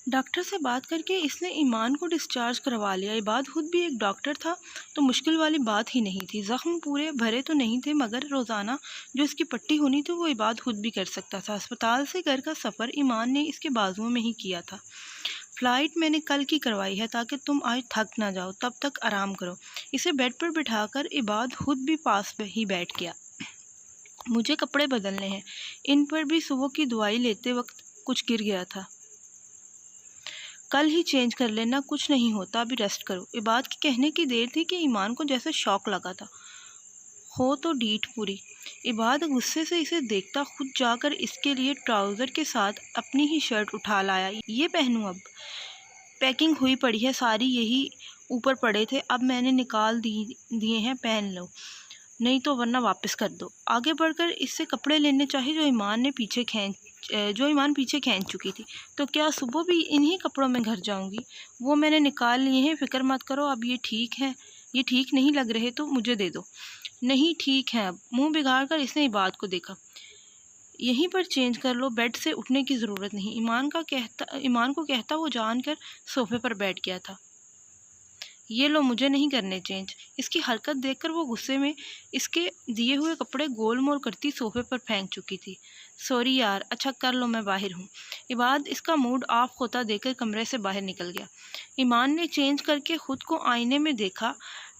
Doctor سے بات کر کے اس نے ایمان کو ڈسچارج کروا لیا۔ عباد خود بھی ایک ڈاکٹر تھا تو مشکل والی بات ہی نہیں تھی۔ زخم پورے بھرے تو نہیں تھے مگر روزانہ جو اس کی پٹی ہونی تھی وہ عباد خود بھی کر سکتا تھا۔ ہسپتال سے گھر کا سفر ایمان نے اس کے بازوؤں میں ہی کیا تھا۔ فلائٹ میں نے کل کی کروائی ہے تاکہ تم آج تھک نہ جاؤ، تب تک آرام کرو۔ اسے بیڈ پر بٹھا کر عباد خود بھی پاس ہی بیٹھ گیا۔ مجھے کپڑے بدلنے ہیں، ان پر بھی صبح کی دوائی لیتے وقت کچھ گر گیا تھا، کل ہی چینج کر لینا، کچھ نہیں ہوتا، ابھی ریسٹ کرو۔ عباد کے کہنے کی دیر تھی کہ ایمان کو جیسے شوق لگا تھا، ہو تو ڈیٹ پوری۔ عباد غصے سے اسے دیکھتا خود جا کر اس کے لیے ٹراؤزر کے ساتھ اپنی ہی شرٹ اٹھا لایا۔ یہ پہنوں اب، پیکنگ ہوئی پڑی ہے ساری، یہی اوپر پڑے تھے، اب میں نے نکال دیے ہیں، پہن لو، نہیں تو ورنہ واپس کر دو۔ آگے بڑھ کر اس سے کپڑے لینے چاہے جو ایمان پیچھے کھینچ چکی تھی۔ تو کیا صبح بھی انہی کپڑوں میں گھر جاؤں گی؟ وہ میں نے نکال لیے ہیں، فکر مت کرو، اب یہ ٹھیک نہیں لگ رہے تو مجھے دے دو۔ نہیں ٹھیک ہے اب۔ منہ بگاڑ کر اس نے عباد کو دیکھا۔ یہیں پر چینج کر لو، بیڈ سے اٹھنے کی ضرورت نہیں۔ ایمان کو کہتا وہ جان کر صوفے پر بیٹھ گیا تھا۔ یہ لو، مجھے نہیں کرنے چینج۔ اس کی حرکت دیکھ کر وہ غصے میں اس کے دیے ہوئے کپڑے گول مول کرتی صوفے پر پھینک چکی تھی۔ سوری یار، اچھا کر لو، میں باہر ہوں۔ عباد اس کا موڈ آف ہوتا دیکھ کر کمرے سے باہر نکل گیا۔ ایمان نے چینج کر کے خود کو آئینے میں دیکھا۔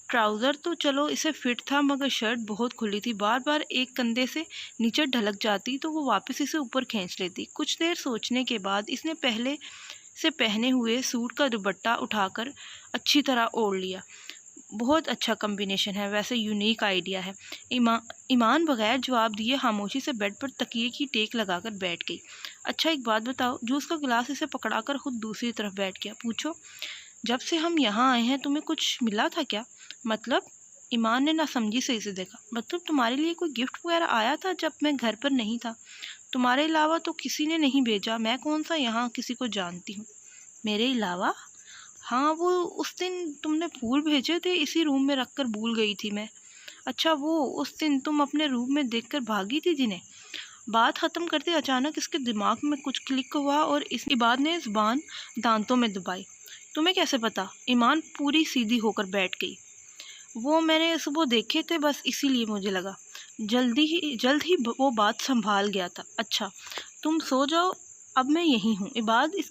ٹراؤزر تو چلو اسے فٹ تھا مگر شرٹ بہت کھلی تھی، بار بار ایک کندھے سے نیچے ڈھلک جاتی تو وہ واپس اسے اوپر کھینچ لیتی۔ کچھ دیر سوچنے کے بعد اس نے پہلے سے پہنے ہوئے سوٹ کا دوپٹہ اٹھا کر اچھی طرح اوڑھ لیا۔ بہت اچھا کمبینیشن ہے، ویسے یونیک آئیڈیا ہے۔ ایمان بغیر جواب دیے خاموشی سے بیڈ پر تکیے کی ٹیک لگا کر بیٹھ گئی۔ اچھا ایک بات بتاؤ۔ جوس کا گلاس اسے پکڑا کر خود دوسری طرف بیٹھ گیا۔ پوچھو۔ جب سے ہم یہاں آئے ہیں تمہیں کچھ ملا تھا کیا؟ مطلب؟ ایمان نے ناسمجھی سے اسے دیکھا۔ مطلب تمہارے لیے کوئی گفٹ وغیرہ آیا تھا جب میں گھر پر نہیں تھا؟ تمہارے علاوہ تو کسی نے نہیں بھیجا، میں کون سا یہاں کسی کو جانتی ہوں۔ میرے علاوہ؟ ہاں، وہ اس دن تم نے پھول بھیجے تھے، اسی روم میں رکھ کر بھول گئی تھی میں۔ اچھا، وہ اس دن تم اپنے روم میں دیکھ کر بھاگی تھی جنہیں؟ بات ختم کرتے اچانک اس کے دماغ میں کچھ کلک ہوا اور اس کی بات نے زبان دانتوں میں دبائی۔ تمہیں کیسے پتا؟ ایمان پوری سیدھی ہو کر بیٹھ گئی۔ وہ میں نے صبح دیکھے تھے، بس اسی لیے مجھے لگا۔ جلد ہی وہ بات سنبھال گیا تھا۔ اچھا تم سو جاؤ، اب میں یہی ہوں۔ عباد اس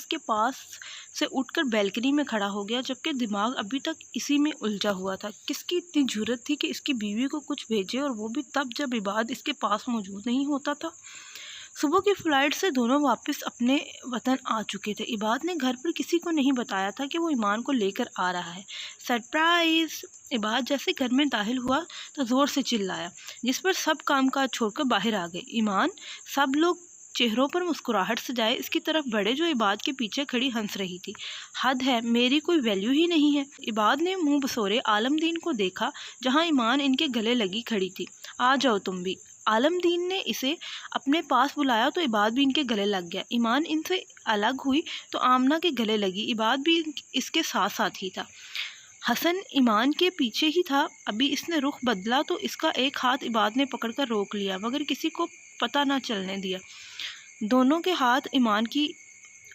کے پاس سے اٹھ کر بیلکنی میں کھڑا ہو گیا جبکہ دماغ ابھی تک اسی میں الجھا ہوا تھا۔ کس کی اتنی جرأت تھی کہ اس کی بیوی کو کچھ بھیجے، اور وہ بھی تب جب عباد اس کے پاس موجود نہیں ہوتا تھا۔ صبح کی فلائٹ سے دونوں واپس اپنے وطن آ چکے تھے۔ عباد نے گھر پر کسی کو نہیں بتایا تھا کہ وہ ایمان کو لے کر آ رہا ہے۔ سرپرائز! عباد جیسے گھر میں داخل ہوا تو زور سے چلایا، جس پر سب کام کاج چھوڑ کر باہر آ گئے۔ ایمان! سب لوگ چہروں پر مسکراہٹ سجائے اس کی طرف بڑھے جو عباد کے پیچھے کھڑی ہنس رہی تھی۔ حد ہے، میری کوئی ویلیو ہی نہیں ہے۔ عباد نے منہ بسورے عالم دین کو دیکھا جہاں ایمان ان کے گلے لگی کھڑی تھی۔ آ جاؤ تم بھی۔ عالم دین نے اسے اپنے پاس بلایا تو عباد بھی ان کے گلے لگ گیا۔ ایمان ان سے الگ ہوئی تو آمنہ کے گلے لگی، عباد بھی اس کے ساتھ ساتھ ہی تھا۔ حسن ایمان کے پیچھے ہی تھا۔ ابھی اس نے رخ بدلا تو اس کا ایک ہاتھ عباد نے پکڑ کر روک لیا مگر کسی کو پتہ نہ چلنے دیا۔ دونوں کے ہاتھ ایمان کی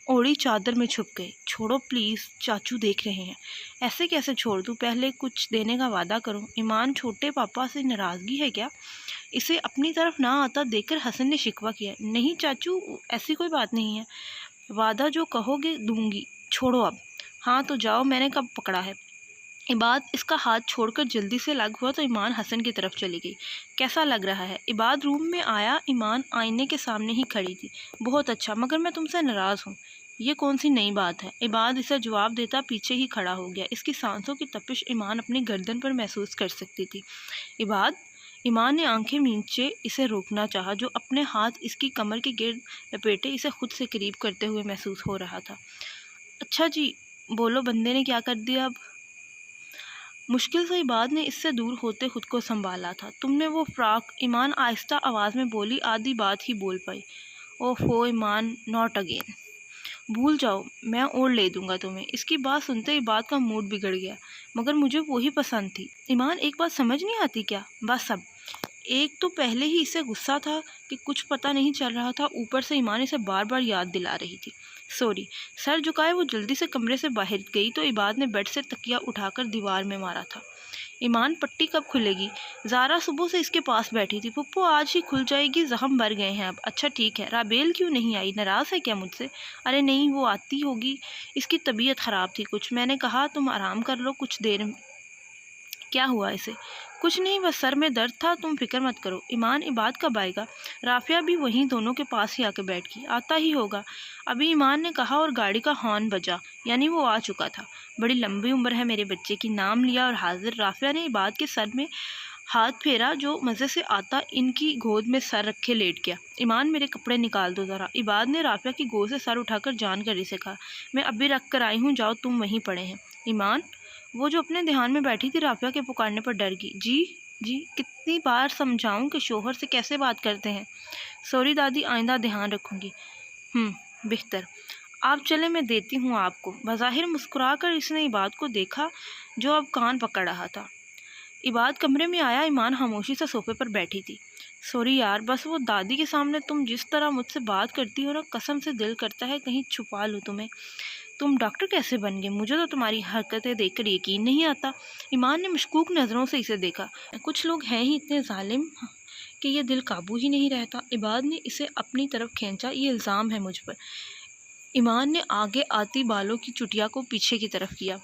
اوڑی چادر میں چھپ گئے۔ چھوڑو پلیز، چاچو دیکھ رہے ہیں۔ ایسے کیسے چھوڑ دوں؟ پہلے کچھ دینے کا وعدہ کرو۔ ایمان، چھوٹے پاپا سے ناراضگی ہے کیا؟ اسے اپنی طرف نہ آتا دیکھ کر حسن نے شکوہ کیا۔ نہیں چاچو، ایسی کوئی بات نہیں ہے، وعدہ جو کہو گے دوں گی، چھوڑو اب۔ ہاں تو جاؤ، میں نے کب پکڑا ہے؟ عباد اس کا ہاتھ چھوڑ کر جلدی سے لگ ہوا تو ایمان حسن کی طرف چلی گئی۔ کیسا لگ رہا ہے؟ عباد روم میں آیا۔ ایمان آئینے کے سامنے ہی کھڑی تھی۔ بہت اچھا، مگر میں تم سے ناراض ہوں۔ یہ کون سی نئی بات ہے؟ عباد اسے جواب دیتا پیچھے ہی کھڑا ہو گیا۔ اس کی سانسوں کی تپش ایمان اپنی گردن پر محسوس کر سکتی تھی۔ عباد! ایمان نے آنکھیں مینچے اسے روکنا چاہا جو اپنے ہاتھ اس کی کمر کے گرد لپیٹے اسے خود سے قریب کرتے ہوئے محسوس ہو رہا تھا۔ اچھا جی، بولو، بندے نے کیا کر دیا اب؟ مشکل سے عباد نے اس سے دور ہوتے خود کو سنبھالا تھا۔ تم نے وہ فراق، ایمان آہستہ آواز میں بولی، آدھی بات ہی بول پائی۔ اوفو ایمان، ناٹ اگین۔ بھول جاؤ، میں اور لے دوں گا تمہیں۔ اس کی بات سنتے عباد کا موڈ بگڑ گیا۔ مگر مجھے وہی پسند تھی۔ ایمان، ایک بات سمجھ نہیں آتی کیا؟ بس اب ایک تو پہلے ہی اسے غصہ تھا کہ کچھ پتہ نہیں چل رہا تھا، اوپر سے ایمان اسے بار بار یاد دلا رہی تھی۔ سوری۔ سر جھکائے وہ جلدی سے کمرے سے باہر گئی تو عباد نے بیڈ سے تکیہ اٹھا کر دیوار میں مارا تھا۔ ایمان پٹی کب کھلے گی؟ زارا صبح سے اس کے پاس بیٹھی تھی۔ پھپھو آج ہی کھل جائے گی، زخم بھر گئے ہیں اب۔ اچھا ٹھیک ہے۔ رابیل کیوں نہیں آئی؟ ناراض ہے کیا مجھ سے؟ ارے نہیں، وہ آتی ہوگی، اس کی طبیعت خراب تھی کچھ، میں نے کہا تم آرام کر لو کچھ دیر۔ کیا ہوا اسے؟ کچھ نہیں، بس سر میں درد تھا، تم فکر مت کرو۔ ایمان عباد کب آئے گا؟ رافیہ بھی وہیں دونوں کے پاس ہی آ کے بیٹھ گئی۔ آتا ہی ہوگا ابھی، ایمان نے کہا اور گاڑی کا ہارن بجا، یعنی وہ آ چکا تھا۔ بڑی لمبی عمر ہے میرے بچے کی، نام لیا اور حاضر۔ رافیہ نے عباد کے سر میں ہاتھ پھیرا جو مزے سے آتا ان کی گود میں سر رکھے لیٹ گیا۔ ایمان میرے کپڑے نکال دو ذرا۔ عباد نے رافیہ کی گود سے سر اٹھا کر جان کری سے کہا، میں ابھی رکھ کر آئی ہوں، جاؤ تم وہیں پڑے ہیں۔ ایمان وہ جو اپنے دھیان میں بیٹھی تھی رافیہ کے پکارنے پر ڈر گئی۔ جی کتنی بار سمجھاؤں کہ شوہر سے کیسے بات کرتے ہیں؟ سوری دادی، آئندہ دھیان رکھوں گی۔ بہتر۔ آپ چلے، میں دیتی ہوں آپ کو۔ بظاہر مسکرا کر اس نے عباد کو دیکھا جو اب کان پکڑ رہا تھا۔ عباد کمرے میں آیا، ایمان خاموشی سے صوفے پر بیٹھی تھی۔ سوری یار، بس وہ دادی کے سامنے تم جس طرح مجھ سے بات کرتی ہو نا، قسم سے دل کرتا ہے کہیں چھپا لوں تمہیں۔ تم ڈاکٹر کیسے بن گئے؟ مجھے تو تمہاری حرکتیں دیکھ کر یقین نہیں آتا۔ ایمان نے مشکوک نظروں سے اسے دیکھا۔ کچھ لوگ ہیں ہی اتنے ظالم کہ یہ دل قابو ہی نہیں رہتا۔ عباد نے اسے اپنی طرف کھینچا، یہ الزام ہے مجھ پر۔ ایمان نے آگے آتی بالوں کی چٹیا کو پیچھے کی طرف کیا۔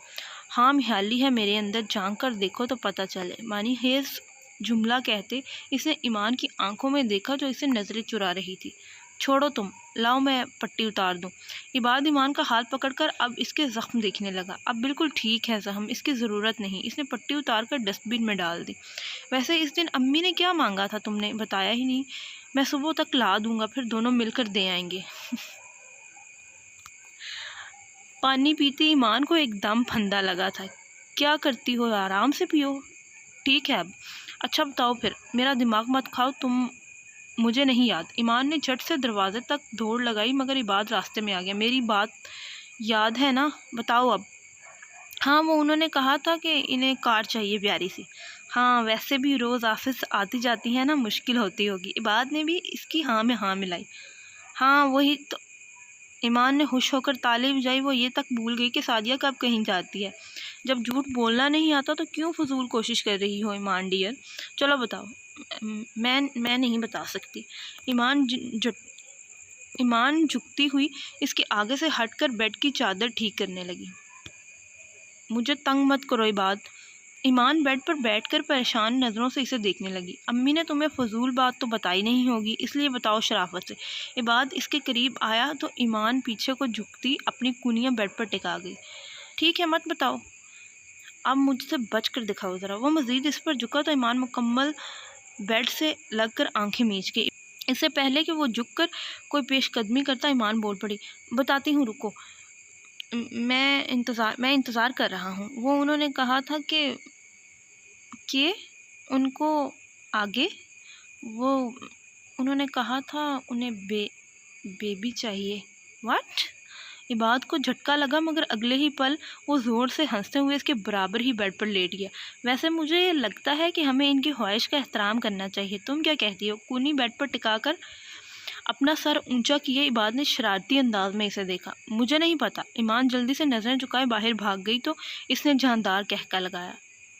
ہاں خیالی ہے میرے اندر، جھانک کر دیکھو تو پتہ چلے۔ معنی خیز جملہ کہتے اس نے ایمان کی آنکھوں میں دیکھا جو اسے نظریں چرا رہی تھی۔ چھوڑو تم، لاؤ میں پٹی اتار دوں۔ عباد ایمان کا ہاتھ پکڑ کر اب اس کے زخم دیکھنے لگا۔ اب بالکل ٹھیک ہے زخم، اس کی ضرورت نہیں۔ اس نے پٹی اتار کر ڈسٹ بن میں ڈال دی۔ ویسے اس دن امی نے کیا مانگا تھا؟ تم نے بتایا ہی نہیں۔ میں صبح تک لا دوں گا، پھر دونوں مل کر دے آئیں گے۔ پانی پیتے ایمان کو ایک دم پھندا لگا تھا۔ کیا کرتی ہو، آرام سے پیو۔ ٹھیک ہے اب۔ اچھا بتاؤ پھر، میرا دماغ مت کھاؤ تم۔ مجھے نہیں یاد۔ ایمان نے جھٹ سے دروازے تک دوڑ لگائی مگر عباد راستے میں آ گیا۔ میری بات یاد ہے نا؟ بتاؤ اب۔ ہاں، وہ انہوں نے کہا تھا کہ انہیں کار چاہیے پیاری سی۔ ہاں، ویسے بھی روز آفس آتی جاتی ہے نا، مشکل ہوتی ہوگی۔ عباد نے بھی اس کی ہاں میں ہاں ملائی۔ ہاں وہی تو۔ ایمان نے خوش ہو کر تالی بجائی۔ وہ یہ تک بھول گئی کہ سعدیہ کب کہیں جاتی ہے۔ جب جھوٹ بولنا نہیں آتا تو کیوں فضول کوشش کر رہی ہو ایمان ڈیئر؟ چلو بتاؤ۔ میں نہیں بتا سکتی۔ ایمان جھکتی ہوئی اس کے آگے سے ہٹ کر بیڈ کی چادر ٹھیک کرنے لگی۔ مجھے تنگ مت کرو عباد۔ ایمان بیڈ پر بیٹھ کر پریشان نظروں سے اسے دیکھنے لگی۔ امی نے تمہیں فضول بات تو بتائی نہیں ہوگی، اس لیے بتاؤ شرافت سے۔ عباد اس کے قریب آیا تو ایمان پیچھے کو جھکتی اپنی کونیاں بیڈ پر ٹکا گئی۔ ٹھیک ہے، مت بتاؤ، اب مجھ سے بچ کر دکھاؤ ذرا۔ وہ مزید اس پر جھکا تو ایمان مکمل بیڈ سے لگ کر آنکھیں میچ گئی۔ اس سے پہلے کہ وہ جھک کر کوئی پیش قدمی کرتا ایمان بول پڑی، بتاتی ہوں، رکو، میں انتظار کر رہا ہوں۔ وہ انہوں نے کہا تھا کہ ان کو آگے، وہ انہوں نے کہا تھا انہیں بیبی چاہیے۔ واٹ؟ عباد کو جھٹکا لگا مگر اگلے ہی پل وہ زور سے ہنستے ہوئے اس کے برابر ہی بیڈ پر لیٹ گیا۔ ویسے مجھے لگتا ہے کہ ہمیں ان کی خواہش کا احترام کرنا چاہیے، تم کیا کہتی ہو؟ کونی بیڈ پر ٹکا کر اپنا سر اونچا کیے عباد نے شرارتی انداز میں اسے دیکھا۔ مجھے نہیں پتا۔ ایمان جلدی سے نظریں جھکائے باہر بھاگ گئی تو اس نے جاندار کہکا لگایا۔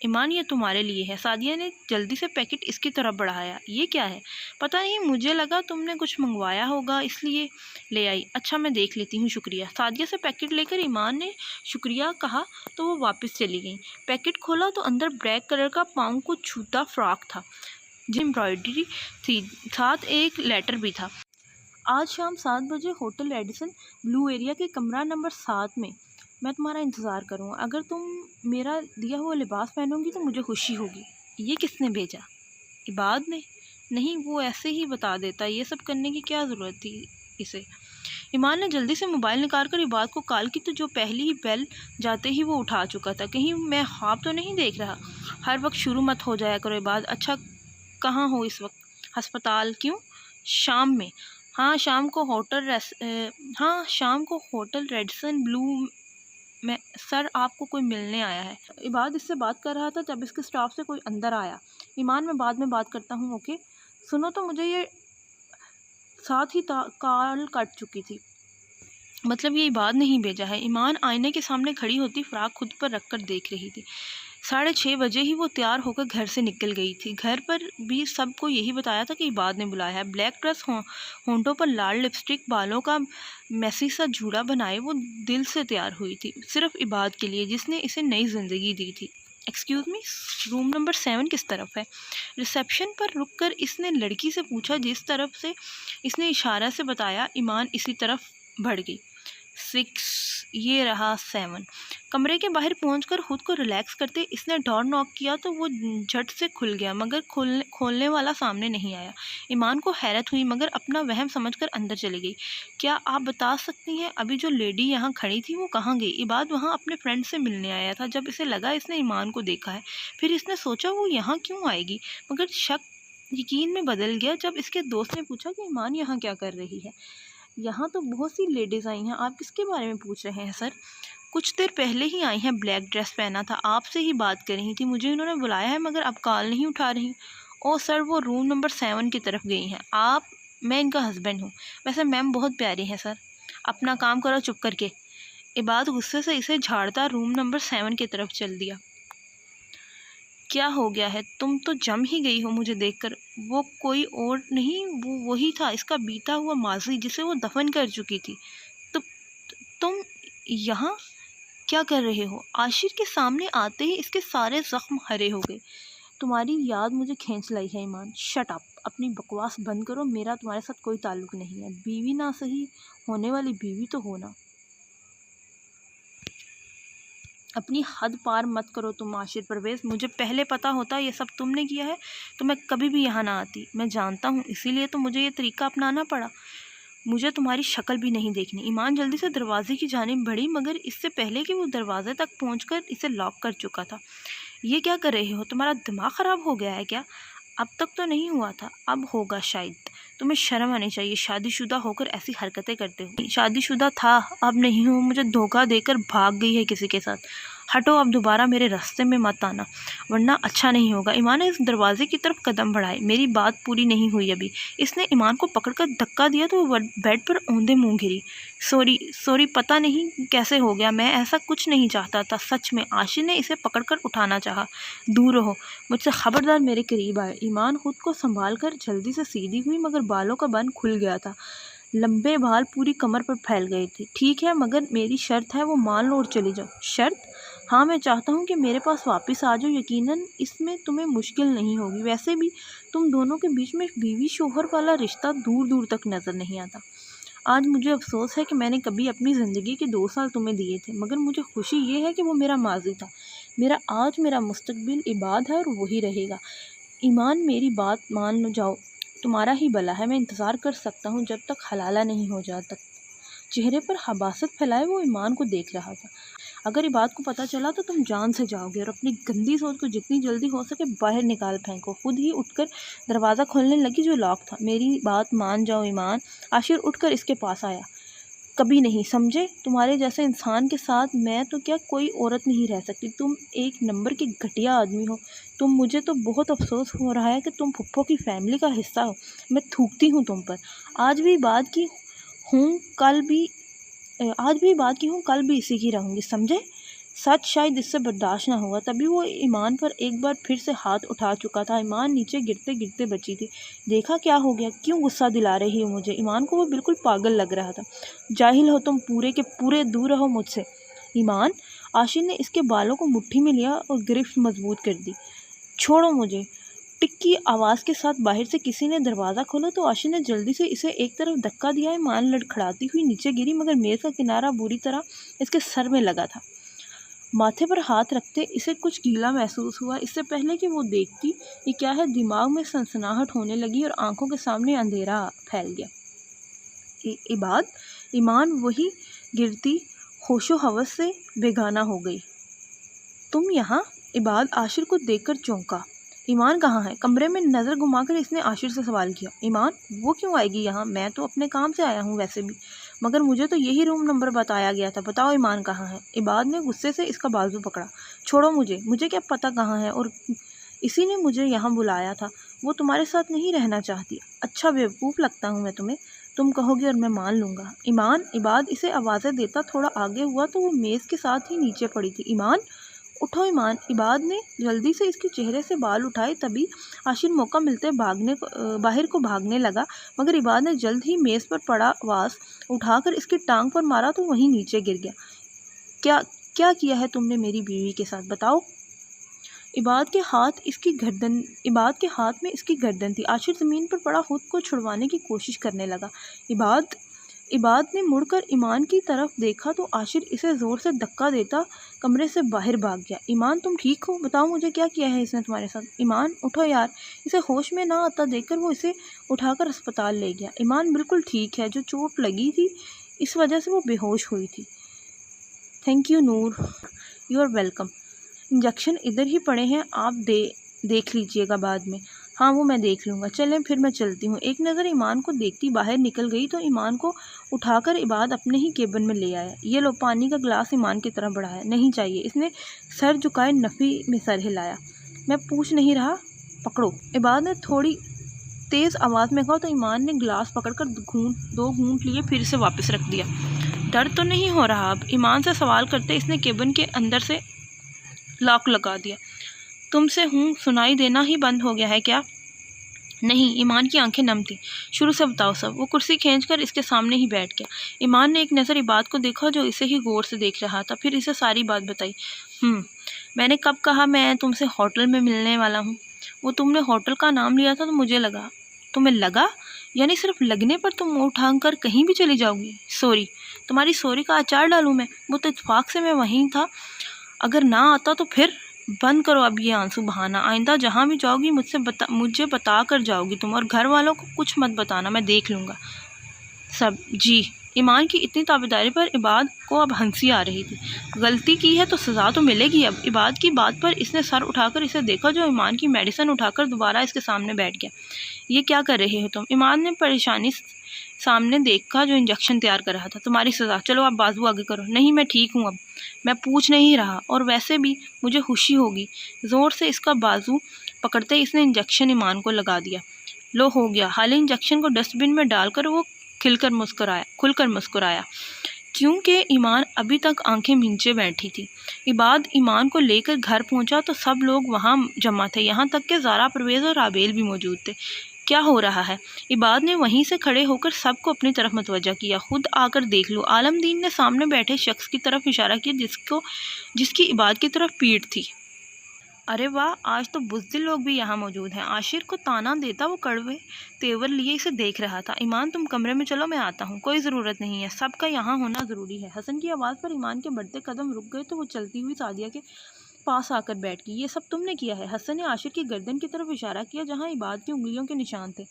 ایمان یہ تمہارے لیے ہے۔ سعدیہ نے جلدی سے پیکٹ اس کی طرف بڑھایا۔ یہ کیا ہے؟ پتہ نہیں، مجھے لگا تم نے کچھ منگوایا ہوگا اس لیے لے آئی۔ اچھا میں دیکھ لیتی ہوں، شکریہ۔ سعدیہ سے پیکٹ لے کر ایمان نے شکریہ کہا تو وہ واپس چلی گئیں۔ پیکٹ کھولا تو اندر بلیک کلر کا پاؤں کو چھوتا فراک تھا جس میں امبرائڈری تھی، ساتھ ایک لیٹر بھی تھا۔ آج شام 7 بجے ہوٹل ایڈیسن بلو ایریا کے کمرہ نمبر 7 میں تمہارا انتظار کروں گا۔ اگر تم میرا دیا ہوا لباس پہنو گی تو مجھے خوشی ہوگی۔ یہ کس نے بھیجا؟ عباد نے؟ نہیں، وہ ایسے ہی بتا دیتا، یہ سب کرنے کی کیا ضرورت تھی اسے؟ ایمان نے جلدی سے موبائل نکال کر عباد کو کال کی تو جو پہلی ہی بیل جاتے ہی وہ اٹھا چکا تھا۔ کہیں میں خواب تو نہیں دیکھ رہا؟ ہر وقت شروع مت ہو جایا کرو عباد۔ اچھا کہاں ہو اس وقت؟ ہسپتال؟ کیوں؟ شام میں؟ ہاں شام کو ہوٹل ریڈسن بلو میں سر آپ کو کوئی ملنے آیا ہے۔ عباد اس سے بات کر رہا تھا جب اس کے اسٹاف سے کوئی اندر آیا۔ ایمان میں بعد میں بات کرتا ہوں، اوکے سنو تو مجھے یہ ساتھ ہی کال کٹ چکی تھی، مطلب یہ عباد نہیں بھیجا ہے۔ ایمان آئینے کے سامنے کھڑی ہوتی فراق خود پر رکھ کر دیکھ رہی تھی۔ 6:30 بجے ہی وہ تیار ہو کر گھر سے نکل گئی تھی۔ گھر پر بھی سب کو یہی بتایا تھا کہ عباد نے بلایا ہے۔ بلیک ڈریس، ہونٹوں پر لال لپسٹک، بالوں کا میسی سا جوڑا بنائے وہ دل سے تیار ہوئی تھی، صرف عباد کے لیے جس نے اسے نئی زندگی دی تھی۔ ایکسکیوز می، روم نمبر 7 کس طرف ہے؟ ریسیپشن پر رک کر اس نے لڑکی سے پوچھا جس طرف سے اس نے اشارہ سے بتایا۔ ایمان اسی طرف بڑھ گئی۔ 6 یہ رہا 7۔ کمرے کے باہر پہنچ کر خود کو ریلیکس کرتے اس نے ڈور ناک کیا تو وہ جھٹ سے کھل گیا، مگر کھولنے والا سامنے نہیں آیا۔ ایمان کو حیرت ہوئی مگر اپنا وہم سمجھ کر اندر چلی گئی۔ کیا آپ بتا سکتی ہیں ابھی جو لیڈی یہاں کھڑی تھی وہ کہاں گئی؟ عباد وہاں اپنے فرینڈ سے ملنے آیا تھا۔ جب اسے لگا اس نے ایمان کو دیکھا ہے، پھر اس نے سوچا وہ یہاں کیوں آئے گی، مگر شک یقین میں بدل گیا جب اس کے دوست نے پوچھا کہ ایمان یہاں کیا کر رہی ہے؟ یہاں تو بہت سی لیڈیز آئی ہیں، آپ کس کے بارے میں پوچھ رہے ہیں سر؟ کچھ دیر پہلے ہی آئی ہیں، بلیک ڈریس پہنا تھا، آپ سے ہی بات کر رہی تھی، مجھے انہوں نے بلایا ہے مگر اب کال نہیں اٹھا رہی۔ او سر، وہ روم نمبر 7 کی طرف گئی ہیں۔ میں ان کا ہسبینڈ ہوں۔ ویسے میم بہت پیاری ہیں سر۔ اپنا کام کرو چپ کر کے۔ عباد غصے سے اسے جھاڑتا روم نمبر 7 کی طرف چل دیا۔ کیا ہو گیا ہے؟ تم تو جم ہی گئی ہو مجھے دیکھ کر۔ وہ کوئی اور نہیں، وہ وہی تھا، اس کا بیتا ہوا ماضی جسے وہ دفن کر چکی تھی۔ تم یہاں کیا کر رہے ہو؟ عاشر کے سامنے آتے ہی اس کے سارے زخم ہرے ہو گئے۔ تمہاری یاد مجھے کھینچ لائی ہے ایمان۔ شٹ اپ، اپنی بکواس بند کرو، میرا تمہارے ساتھ کوئی تعلق نہیں ہے۔ بیوی نہ صحیح، ہونے والی بیوی تو ہونا۔ اپنی حد پار مت کرو تم عاشر پرویز، مجھے پہلے پتا ہوتا یہ سب تم نے کیا ہے تو میں کبھی بھی یہاں نہ آتی۔ میں جانتا ہوں، اسی لیے تو مجھے یہ طریقہ اپنانا پڑا۔ مجھے تمہاری شکل بھی نہیں دیکھنی۔ ایمان جلدی سے دروازے کی جانب بڑھی مگر اس سے پہلے کہ وہ دروازے تک پہنچ کر اسے لاک کر چکا تھا۔ یہ کیا کر رہے ہو؟ تمہارا دماغ خراب ہو گیا ہے کیا؟ اب تک تو نہیں ہوا تھا، اب ہوگا شاید۔ تمہیں شرم آنی چاہیے، شادی شدہ ہو کر ایسی حرکتیں کرتے ہو۔ شادی شدہ تھا، اب نہیں ہوں، مجھے دھوکہ دے کر بھاگ گئی ہے کسی کے ساتھ۔ ہٹو، اب دوبارہ میرے راستے میں مت آنا ورنہ اچھا نہیں ہوگا۔ ایمان نے اس دروازے کی طرف قدم بڑھائے۔ میری بات پوری نہیں ہوئی ابھی۔ اس نے ایمان کو پکڑ کر دھکا دیا تو وہ بیڈ پر اوندے منہ گری۔ سوری، پتہ نہیں کیسے ہو گیا، میں ایسا کچھ نہیں چاہتا تھا سچ میں۔ عاشر نے اسے پکڑ کر اٹھانا چاہا۔ دور رہو مجھ سے، خبردار میرے قریب آئے۔ ایمان خود کو سنبھال کر جلدی سے سیدھی ہوئی مگر بالوں کا بند کھل گیا تھا، لمبے بال پوری کمر پر پھیل گئے تھے۔ ٹھیک ہے مگر میری شرط ہے، وہ مان لو اور چلی جاؤ۔ شرط؟ ہاں، میں چاہتا ہوں کہ میرے پاس واپس آ جاؤ، یقیناً اس میں تمہیں مشکل نہیں ہوگی۔ ویسے بھی تم دونوں کے بیچ میں بیوی شوہر والا رشتہ دور دور تک نظر نہیں آتا۔ آج مجھے افسوس ہے کہ میں نے کبھی اپنی زندگی کے 2 سال تمہیں دیے تھے، مگر مجھے خوشی یہ ہے کہ وہ میرا ماضی تھا۔ میرا آج، میرا مستقبل عباد ہے اور وہی رہے گا۔ ایمان میری بات مان لو، جاؤ، تمہارا ہی بھلا ہے، میں انتظار کر سکتا ہوں جب تک حلالہ نہیں ہو جاتا۔ چہرے پر حباست پھیلائے وہ ایمان کو دیکھ رہا تھا۔ اگر عباد کو پتہ چلا تو تم جان سے جاؤ گے اور اپنی گندی سوچ کو جتنی جلدی ہو سکے باہر نکال پھینکو۔ خود ہی اٹھ کر دروازہ کھولنے لگی جو لاک تھا۔ میری بات مان جاؤ ایمان۔ عاشر اٹھ کر اس کے پاس آیا۔ کبھی نہیں، سمجھے؟ تمہارے جیسے انسان کے ساتھ میں تو کیا کوئی عورت نہیں رہ سکتی۔ تم ایک نمبر کے گھٹیا آدمی ہو۔ مجھے تو بہت افسوس ہو رہا ہے کہ تم پھپھو کی فیملی کا حصہ ہو۔ میں تھوکتی ہوں تم پر۔ آج بھی بات کی ہوں، کل بھی اسی کی رہوں گی، سمجھے؟ سچ شاید اس سے برداشت نہ ہوا، تبھی وہ ایمان پر ایک بار پھر سے ہاتھ اٹھا چکا تھا۔ ایمان نیچے گرتے گرتے بچی تھی۔ دیکھا کیا ہو گیا، کیوں غصہ دلا رہی ہو مجھے؟ ایمان کو وہ بالکل پاگل لگ رہا تھا۔ جاہل ہو تم پورے کے پورے، دور رہو مجھ سے۔ ایمان، عاشر نے اس کے بالوں کو مٹھی میں لیا اور گرفت مضبوط کر دی۔ چھوڑو مجھے۔ ٹک کی آواز کے ساتھ باہر سے کسی نے دروازہ کھولا تو عاشر نے جلدی سے اسے ایک طرف دھکا دیا۔ ایمان لڑکھڑاتی ہوئی نیچے گری مگر میز کا کنارہ بری طرح اس کے سر میں لگا تھا۔ ماتھے پر ہاتھ رکھتے اسے کچھ گیلا محسوس ہوا۔ اس سے پہلے کہ وہ دیکھتی یہ کیا ہے، دماغ میں سنسناہٹ ہونے لگی اور آنکھوں کے سامنے اندھیرا پھیل گیا۔ عباد، ایمان وہی گرتی ہوش و حوس سے بیگانہ ہو گئی۔ تم یہاں؟ عباد عاشر کو دیکھ کر چونکا۔ ایمان کہاں ہے؟ کمرے میں نظر گھما کر اس نے عاشر سے سوال کیا۔ ایمان وہ کیوں آئے گی یہاں؟ میں تو اپنے کام سے آیا ہوں ویسے بھی، مگر مجھے تو یہی روم نمبر بتایا گیا تھا، بتاؤ ایمان کہاں ہے؟ عباد نے غصے سے اس کا بازو پکڑا۔ چھوڑو مجھے کیا پتہ کہاں ہے، اور اسی نے مجھے یہاں بلایا تھا، وہ تمہارے ساتھ نہیں رہنا چاہتی۔ اچھا بیوقوف لگتا ہوں میں تمہیں، تم کہو گی اور میں مان لوں گا۔ ایمان، عباد اسے آوازیں دیتا تھوڑا آگے ہوا تو وہ میز کے ساتھ ہی نیچے پڑی تھی۔ ایمان اٹھو ایمان! عباد نے جلدی سے اس کے چہرے سے بال اٹھائے، تبھی عاشر موقع ملتے باہر کو بھاگنے لگا، مگر عباد نے جلد ہی میز پر پڑا واس اٹھا کر اس کی ٹانگ پر مارا تو وہیں نیچے گر گیا۔ کیا کیا ہے تم نے میری بیوی کے ساتھ، بتاؤ؟ عباد کے ہاتھ میں اس کی گردن تھی۔ عاشر زمین پر پڑا خود کو چھڑوانے کی کوشش کرنے لگا۔ عباد نے مڑ کر ایمان کی طرف دیکھا تو عاشر اسے زور سے دھکا دیتا کمرے سے باہر بھاگ گیا۔ ایمان تم ٹھیک ہو؟ بتاؤ مجھے کیا کیا ہے اس نے تمہارے ساتھ؟ ایمان اٹھو یار! اسے ہوش میں نہ آتا دیکھ کر وہ اسے اٹھا کر اسپتال لے گیا۔ ایمان بالکل ٹھیک ہے، جو چوٹ لگی تھی اس وجہ سے وہ بے ہوش ہوئی تھی۔ Thank you Noor, you are welcome. Injection ادھر ہی پڑے ہیں، آپ دیکھ لیجئے گا بعد میں۔ ہاں وہ میں دیکھ لوں گا، چلیں پھر میں چلتی ہوں۔ ایک نظر ایمان کو دیکھتی باہر نکل گئی تو ایمان کو اٹھا کر عباد اپنے ہی کیبن میں لے آیا۔ یہ لو پانی کا گلاس ایمان کی طرف بڑھایا۔ نہیں چاہیے، اس نے سر جھکائے نفی میں سر ہلایا۔ میں پوچھ نہیں رہا، پکڑو! عباد نے تھوڑی تیز آواز میں کہا تو ایمان نے گلاس پکڑ کر 2 گھونٹ لیے، پھر اسے واپس رکھ دیا۔ درد تو نہیں ہو رہا اب؟ ایمان سے سوال کرتے اس نے کیبن کے اندر سے لاک لگا دیا۔ تم سے ہوں سنائی دینا ہی بند ہو گیا ہے کیا؟ نہیں، ایمان کی آنکھیں نم تھیں۔ شروع سے بتاؤ سب۔ وہ کرسی کھینچ کر اس کے سامنے ہی بیٹھ گیا۔ ایمان نے ایک نظر عباد کو دیکھا جو اسے ہی غور سے دیکھ رہا تھا، پھر اسے ساری بات بتائی۔ میں نے کب کہا میں تم سے ہوٹل میں ملنے والا ہوں؟ وہ تم نے ہوٹل کا نام لیا تھا تو مجھے لگا۔ تمہیں لگا؟ یعنی صرف لگنے پر تم اٹھا کر کہیں بھی چلی جاؤ گی؟ سوری، تمہاری سوری کا اچار ڈالوں میں؟ وہ تو اتفاق سے میں وہیں تھا، اگر نہ آتا تو پھر؟ بند کرو اب یہ آنسو بہانا، آئندہ جہاں بھی جاؤ گی مجھے بتا کر جاؤ گی تم، اور گھر والوں کو کچھ مت بتانا، میں دیکھ لوں گا سب۔ جی۔ ایمان کی اتنی تابعداری پر عباد کو اب ہنسی آ رہی تھی۔ غلطی کی ہے تو سزا تو ملے گی اب۔ عباد کی بات پر اس نے سر اٹھا کر اسے دیکھا جو ایمان کی میڈیسن اٹھا کر دوبارہ اس کے سامنے بیٹھ گیا۔ یہ کیا کر رہے ہو تم؟ ایمان نے پریشانی سامنے دیکھا جو انجیکشن تیار کر رہا تھا۔ تمہاری سزا، چلو اب بازو آگے کرو۔ نہیں میں ٹھیک ہوں اب، میں پوچھ نہیں رہا، اور ویسے بھی مجھے خوشی ہوگی۔ زور سے اس کا بازو پکڑتے اس نے انجیکشن ایمان کو لگا دیا۔ لو ہو گیا۔ حال انجیکشن کو ڈسٹ بن میں ڈال کر وہ کھل کر مسکرایا، کیونکہ ایمان ابھی تک آنکھیں مینچے بیٹھی تھی۔ عباد ایمان کو لے کر گھر پہنچا تو سب لوگ وہاں جمع تھے، یہاں تک کہ زارا، پرویز اور رابیل بھی موجود تھے۔ کیا ہو رہا ہے؟ عباد نے وہیں سے کھڑے ہو کر سب کو اپنی طرف متوجہ کیا۔ خود آ کر دیکھ لو۔ عالم دین نے سامنے بیٹھے شخص کی طرف اشارہ کیا جس کی عباد کی طرف پیٹھ تھی۔ ارے واہ، آج تو بزدل لوگ بھی یہاں موجود ہیں۔ عاشر کو طعنہ دیتا وہ کڑوے تیور لیے اسے دیکھ رہا تھا۔ ایمان تم کمرے میں چلو، میں آتا ہوں۔ کوئی ضرورت نہیں ہے، سب کا یہاں ہونا ضروری ہے۔ حسن کی آواز پر ایمان کے بڑھتے قدم رک گئے تو وہ چلتی ہوئی سعدیہ کے پاس آ کر بیٹھ گئی۔ یہ سب تم نے کیا ہے؟ حسن نے عاشر کی گردن کی طرف اشارہ کیا جہاں عباد کی انگلیوں کے نشان تھے۔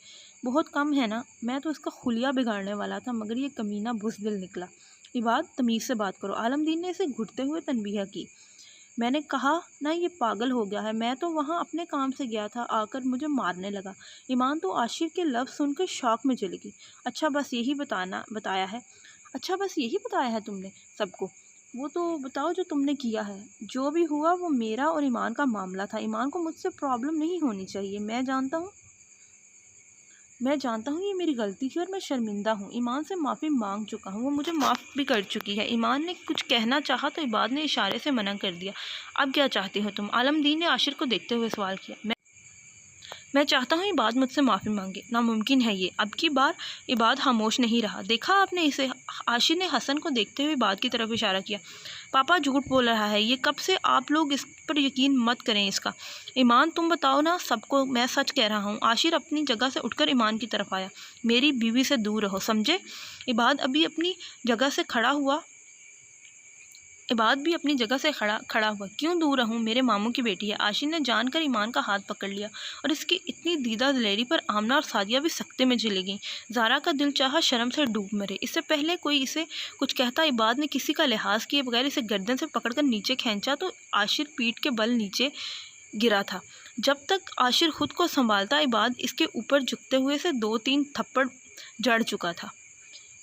بہت کم ہے نا، میں تو اس کا خلیہ بگاڑنے والا تھا، مگر یہ کمینہ بزدل نکلا۔ عباد تمیز سے بات کرو۔ عالم دین نے اسے گھٹتے ہوئے تنبیہ کی۔ میں نے کہا نا یہ پاگل ہو گیا ہے، میں تو وہاں اپنے کام سے گیا تھا، آ کر مجھے مارنے لگا۔ ایمان تو عاشر کے لفظ سن کر شوق میں چلی گئی۔ اچھا بس یہی بتایا ہے تم نے سب کو؟ وہ تو بتاؤ جو تم نے کیا ہے۔ جو بھی ہوا وہ میرا اور ایمان کا معاملہ تھا، ایمان کو مجھ سے پرابلم نہیں ہونی چاہیے۔ میں جانتا ہوں یہ میری غلطی تھی اور میں شرمندہ ہوں، ایمان سے معافی مانگ چکا ہوں، وہ مجھے معاف بھی کر چکی ہے۔ ایمان نے کچھ کہنا چاہا تو عباد نے اشارے سے منع کر دیا۔ اب کیا چاہتے ہو تم؟ عالم دین نے عاشر کو دیکھتے ہوئے سوال کیا۔ میں چاہتا ہوں عباد مجھ سے معافی مانگے۔ ناممکن ہے یہ۔ اب کی بار عباد خاموش نہیں رہا۔ دیکھا آپ نے اسے؟ عاشر نے حسن کو دیکھتے ہوئے عباد کی طرف اشارہ کیا۔ پاپا جھوٹ بول رہا ہے یہ، کب سے آپ لوگ اس پر یقین مت کریں اس کا۔ ایمان تم بتاؤ نا سب کو، میں سچ کہہ رہا ہوں۔ عاشر اپنی جگہ سے اٹھ کر ایمان کی طرف آیا۔ میری بیوی سے دور رہو، سمجھے؟ عباد بھی اپنی جگہ سے کھڑا ہوا۔ کیوں دور رہوں؟ میرے ماموں کی بیٹی ہے۔ عاشر نے جان کر ایمان کا ہاتھ پکڑ لیا اور اس کی اتنی دیدہ دلیری پر آمنہ اور سعدیہ بھی سکتے میں چلی گئیں۔ زارا کا دل چاہا شرم سے ڈوب مرے۔ اس سے پہلے کوئی اسے کچھ کہتا عباد نے کسی کا لحاظ کیے بغیر اسے گردن سے پکڑ کر نیچے کھینچا تو عاشر پیٹھ کے بل نیچے گرا تھا۔ جب تک عاشر خود کو سنبھالتا عباد اس کے اوپر جھکتے ہوئے سے 2-3 تھپڑ جڑ چکا تھا۔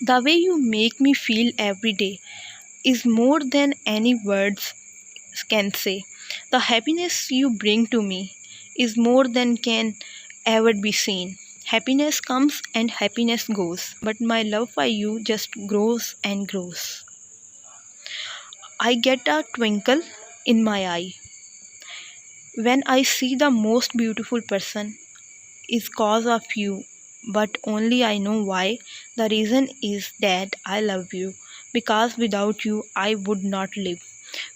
The way you make me feel every day is more than any words can say. The happiness you bring to me is more than can ever be seen. Happiness comes and happiness goes, but my love for you just grows and grows. I get a twinkle in my eye when I see the most beautiful person is cause of you. But only I know why. The reason is that I love you, because without you I would not live.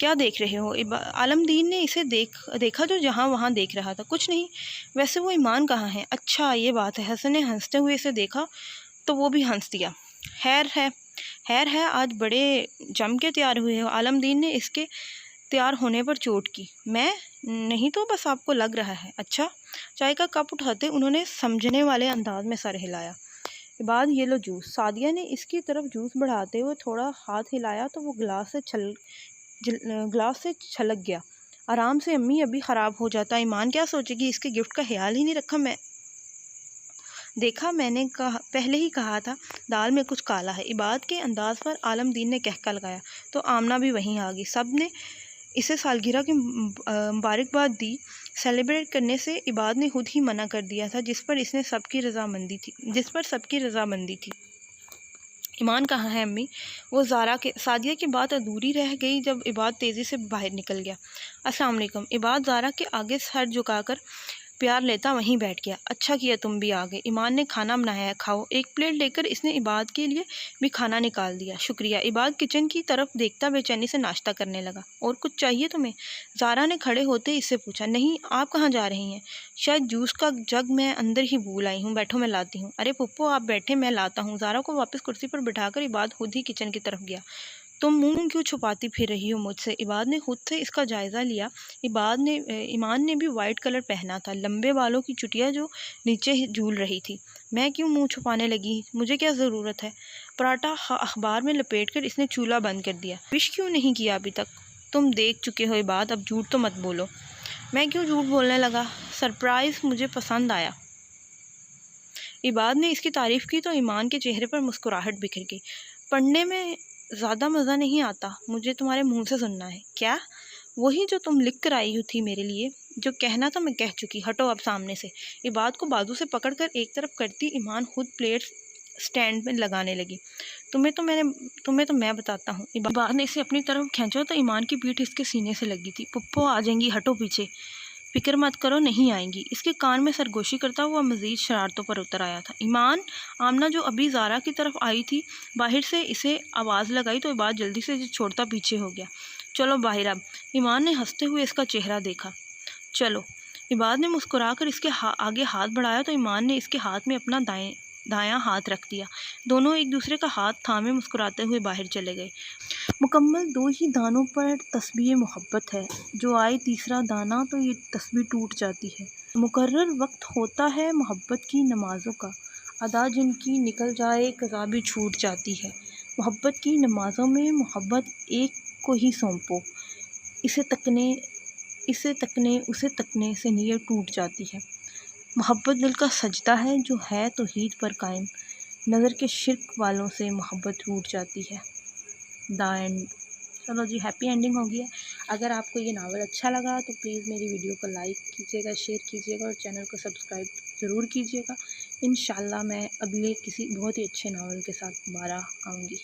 کیا دیکھ رہے ہو؟ عالم دین نے اسے دیکھا جو جہاں وہاں دیکھ رہا تھا۔ کچھ نہیں، ویسے وہ ایمان کہاں ہے؟ اچھا یہ بات ہے۔ حسن نے ہنستے ہوئے اسے دیکھا تو وہ بھی ہنس دیا۔ خیر ہے، آج بڑے جم کے تیار ہوئے ہو۔ عالم دین نے اس کے تیار ہونے پر چوٹ کی۔ میں نہیں تو بس آپ کو لگ رہا ہے۔ اچھا۔ چائے کا کپ اٹھاتے انہوں نے سمجھنے والے انداز میں سر ہلایا۔ بعد یہ لو جوس۔ سعدیہ نے اس کی طرف جوس بڑھاتے ہوئے تھوڑا ہاتھ ہلایا تو وہ گلاس سے چھلک گیا۔ آرام سے امی، ابھی خراب ہو جاتا۔ ایمان کیا سوچے گی؟ اس کے گفٹ کا خیال ہی نہیں رکھا۔ میں نے پہلے ہی کہا تھا دال میں کچھ کالا ہے۔ عباد کے انداز پر عالم دین نے کہکا لگایا تو آمنہ بھی وہیں آ گئی۔ سب نے اسے سالگرہ کی مبارکباد دی۔ سیلیبریٹ کرنے سے عباد نے خود ہی منع کر دیا تھا، جس پر سب کی رضامندی تھی۔ ایمان کہاں ہے امی؟ وہ سعدیہ کی بات ادھوری رہ گئی جب عباد تیزی سے باہر نکل گیا۔ السلام علیکم۔ عباد زارا کے آگے سر جھکا کر پیار لیتا وہیں بیٹھ گیا۔ اچھا کیا تم بھی آ گئے، ایمان نے کھانا بنایا ہے، کھاؤ۔ ایک پلیٹ لے کر اس نے عباد کے لیے بھی کھانا نکال دیا۔ شکریہ۔ عباد کچن کی طرف دیکھتا بے چینی سے ناشتہ کرنے لگا۔ اور کچھ چاہیے تمہیں؟ زارا نے کھڑے ہوتے اس سے پوچھا۔ نہیں، آپ کہاں جا رہی ہیں؟ شاید جوس کا جگ میں اندر ہی بھول آئی ہوں، بیٹھو میں لاتی ہوں۔ ارے پھپھو آپ بیٹھے، میں لاتا ہوں۔ زارا کو واپس کرسی پر بٹھا کر عباد خود ہی کچن کی طرف گیا۔ تم منہ کیوں چھپاتی پھر رہی ہو مجھ سے؟ عباد نے خود سے اس کا جائزہ لیا۔ ایمان نے بھی وائٹ کلر پہنا تھا، لمبے بالوں کی چٹیا جو نیچے جھول رہی تھی۔ میں کیوں منہ چھپانے لگی؟ مجھے کیا ضرورت ہے؟ پراٹھا اخبار میں لپیٹ کر اس نے چولہا بند کر دیا۔ وش کیوں نہیں کیا ابھی تک؟ تم دیکھ چکے ہو عباد، اب جھوٹ تو مت بولو۔ میں کیوں جھوٹ بولنے لگا؟ سرپرائز مجھے پسند آیا۔ عباد نے اس کی تعریف کی تو ایمان کے چہرے پر مسکراہٹ بکھر گئی۔ پڑھنے میں زیادہ مزہ نہیں آتا، مجھے تمہارے منہ سے سننا ہے۔ کیا؟ وہی جو تم لکھ کر آئی تھی میرے لیے۔ جو کہنا تھا میں کہہ چکی، ہٹو اب سامنے سے۔ عباد کو بازو سے پکڑ کر ایک طرف کرتی ایمان خود پلیٹ سٹینڈ میں لگانے لگی۔ تمہیں تو میں بتاتا ہوں۔ عباد نے اسے اپنی طرف کھینچا تو ایمان کی پیٹھ اس کے سینے سے لگی تھی۔ پپو آ جائیں گی، ہٹو پیچھے۔ فکر مت کرو، نہیں آئیں گی۔ اس کے کان میں سرگوشی کرتا ہوا مزید شرارتوں پر اتر آیا تھا۔ ایمان! آمنہ جو ابھی زارا کی طرف آئی تھی باہر سے اسے آواز لگائی تو عباد جلدی سے چھوڑتا پیچھے ہو گیا۔ چلو باہر اب۔ ایمان نے ہنستے ہوئے اس کا چہرہ دیکھا۔ چلو۔ عباد نے مسکرا کر اس کے آگے ہاتھ بڑھایا تو ایمان نے اس کے ہاتھ میں اپنا دایاں ہاتھ رکھ دیا۔ دونوں ایک دوسرے کا ہاتھ تھامے مسکراتے ہوئے باہر چلے گئے۔ مکمل 2 ہی دانوں پر تسبیح محبت ہے، جو آئے تیسرا دانہ تو یہ تسبیح ٹوٹ جاتی ہے۔ مقرر وقت ہوتا ہے محبت کی نمازوں کا، ادا جن کی نکل جائے قضا بھی چھوٹ جاتی ہے۔ محبت کی نمازوں میں محبت ایک کو ہی سونپو، اسے تکنے اسے تکنے سے نیت ٹوٹ جاتی ہے۔ محبت دل کا سجدہ ہے جو ہے توحید پر قائم، نظر کے شرک والوں سے محبت ٹوٹ جاتی ہے۔ دا اینڈ۔ چلو جی، ہیپی اینڈنگ ہو گئی ہے۔ اگر آپ کو یہ ناول اچھا لگا تو پلیز میری ویڈیو کو لائک کیجیے گا، شیئر کیجیے گا اور چینل کو سبسکرائب ضرور کیجیے گا۔ انشاءاللہ میں اگلے کسی بہت ہی اچھے ناول کے ساتھ دوبارہ آؤں گی۔